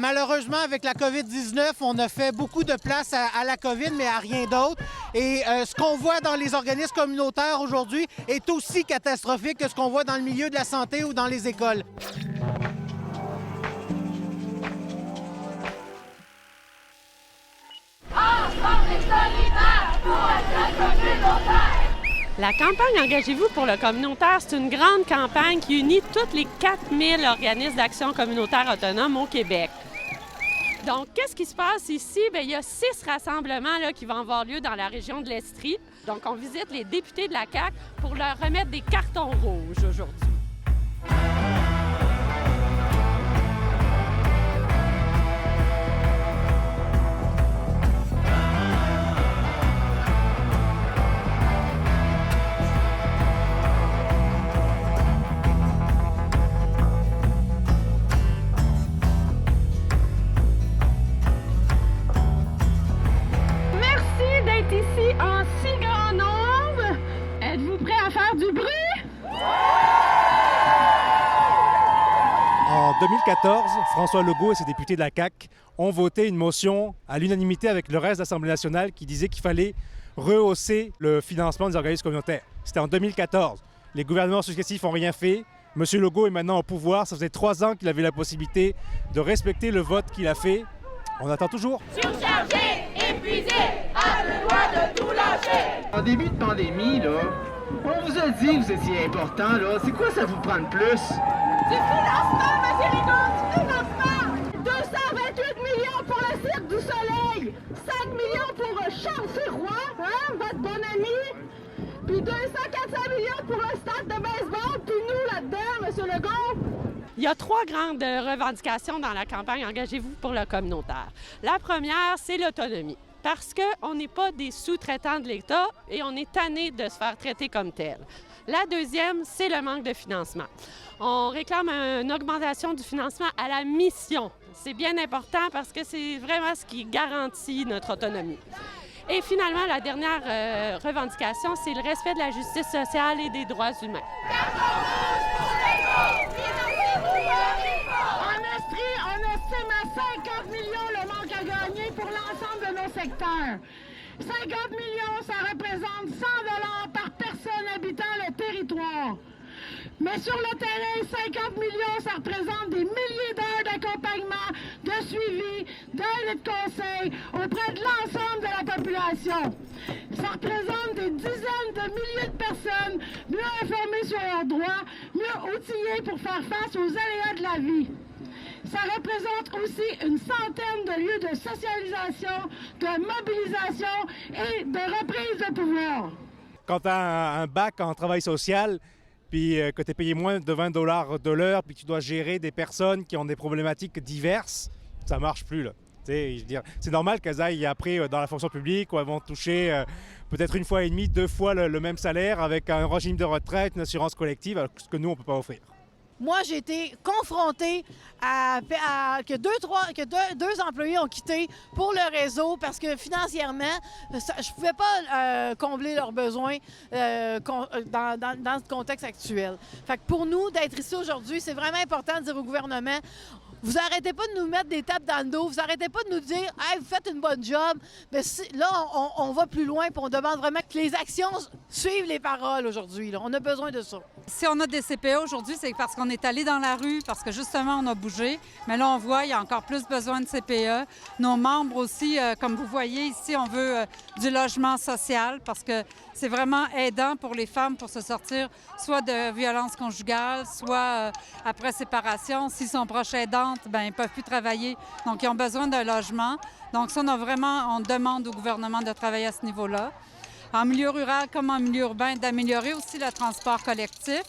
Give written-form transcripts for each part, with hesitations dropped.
Malheureusement, avec la COVID-19, on a fait beaucoup de place à la COVID, mais à rien d'autre. Et ce qu'on voit dans les organismes communautaires aujourd'hui est aussi catastrophique que ce qu'on voit dans le milieu de la santé ou dans les écoles. La campagne Engagez-vous pour le communautaire, c'est une grande campagne qui unit tous les 4000 organismes d'action communautaire autonome au Québec. Donc, qu'est-ce qui se passe ici? Bien, il y a 6 rassemblements là, qui vont avoir lieu dans la région de l'Estrie. Donc, on visite les députés de la CAQ pour leur remettre des cartons rouges aujourd'hui. Ici en si grand nombre. Êtes-vous prêts à faire du bruit? En 2014, François Legault et ses députés de la CAQ ont voté une motion à l'unanimité avec le reste de l'Assemblée nationale qui disait qu'il fallait rehausser le financement des organismes communautaires. C'était en 2014. Les gouvernements successifs n'ont rien fait. M. Legault est maintenant au pouvoir. Ça faisait 3 ans qu'il avait la possibilité de respecter le vote qu'il a fait. On attend toujours. Surchargé, épuisé, à deux doigts de tout lâcher. En début de pandémie, là, on vous a dit que vous étiez important, là. C'est quoi ça vous prend de plus? Du financement, M. Legault, du financement! 228 millions pour le Cirque du Soleil, 5 millions pour Charles Sirois, hein, votre bon ami, puis 245 millions pour le stade de baseball, puis nous là-dedans, M. Legault. Il y a 3 grandes revendications dans la campagne Engagez-vous pour le communautaire. La première, c'est l'autonomie. Parce qu'on n'est pas des sous-traitants de l'État et on est tanné de se faire traiter comme tel. La deuxième, c'est le manque de financement. On réclame une augmentation du financement à la mission. C'est bien important parce que c'est vraiment ce qui garantit notre autonomie. Et finalement, la dernière revendication, c'est le respect de la justice sociale et des droits humains. En Estrie, on estime à 50 millions le manque à gagner pour l'ensemble de nos secteurs. 50 millions, ça représente 100 $ par personne habitant le territoire. Mais sur le terrain, 50 millions, ça représente des milliers d'heures d'accompagnement, de suivi, d'aide et de conseil auprès de l'ensemble de la population. Ça représente des dizaines de milliers de personnes mieux informées sur leurs droits, mieux outillées pour faire face aux aléas de la vie. Ça représente aussi une centaine de lieux de socialisation, de mobilisation et de reprise de pouvoir. Quand tu as un bac en travail social, puis que tu es payé moins de 20 $ de l'heure, puis que tu dois gérer des personnes qui ont des problématiques diverses, ça marche plus, là. Je veux dire, c'est normal qu'elles aillent après dans la fonction publique où elles vont toucher peut-être 1 fois et demie, 2 fois le même salaire avec un régime de retraite, une assurance collective, alors que ce que nous, on ne peut pas offrir. Moi, j'ai été confrontée à que deux employés ont quitté pour le réseau parce que financièrement, je ne pouvais pas combler leurs besoins dans ce contexte actuel. Fait que pour nous, d'être ici aujourd'hui, c'est vraiment important de dire au gouvernement, vous arrêtez pas de nous mettre des tapes dans le dos, vous arrêtez pas de nous dire « Hey, vous faites une bonne job ». Mais là, on va plus loin et on demande vraiment que les actions suivent les paroles aujourd'hui. On a besoin de ça. Si on a des CPE aujourd'hui, c'est parce qu'on est allé dans la rue, parce que justement, on a bougé. Mais là, on voit qu'il y a encore plus besoin de CPE. Nos membres aussi, comme vous voyez ici, on veut du logement social parce que c'est vraiment aidant pour les femmes pour se sortir soit de violences conjugales, soit après séparation. S'ils sont proches aidantes, bien, ils ne peuvent plus travailler. Donc, ils ont besoin d'un logement. Donc, ça, on demande au gouvernement de travailler à ce niveau-là. En milieu rural comme en milieu urbain, d'améliorer aussi le transport collectif,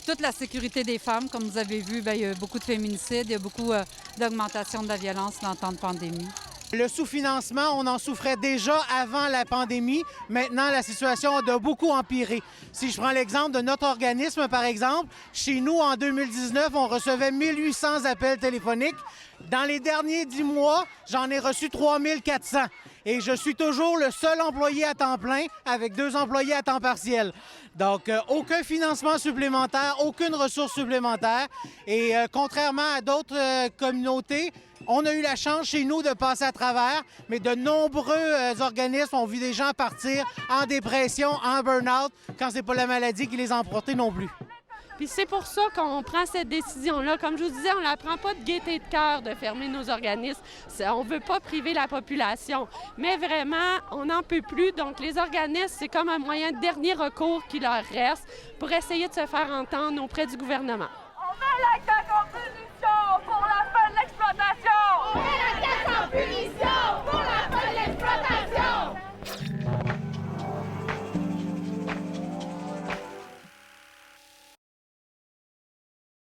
toute la sécurité des femmes. Comme vous avez vu, bien, il y a beaucoup de féminicides, il y a beaucoup d'augmentation de la violence dans le temps de pandémie. Le sous-financement, on en souffrait déjà avant la pandémie. Maintenant, la situation a beaucoup empiré. Si je prends l'exemple de notre organisme, par exemple, chez nous, en 2019, on recevait 1800 appels téléphoniques. Dans les derniers 10 mois, j'en ai reçu 3400. Et je suis toujours le seul employé à temps plein avec 2 employés à temps partiel. Donc, aucun financement supplémentaire, aucune ressource supplémentaire. Et contrairement à d'autres communautés, On a eu la chance chez nous de passer à travers, mais de nombreux organismes ont vu des gens partir en dépression, en burn-out, quand c'est pas la maladie qui les a emportés non plus. Puis c'est pour ça qu'on prend cette décision-là. Comme je vous disais, on ne la prend pas de gaieté de cœur de fermer nos organismes. On ne veut pas priver la population. Mais vraiment, on n'en peut plus. Donc les organismes, c'est comme un moyen de dernier recours qui leur reste pour essayer de se faire entendre auprès du gouvernement. On veut l'acte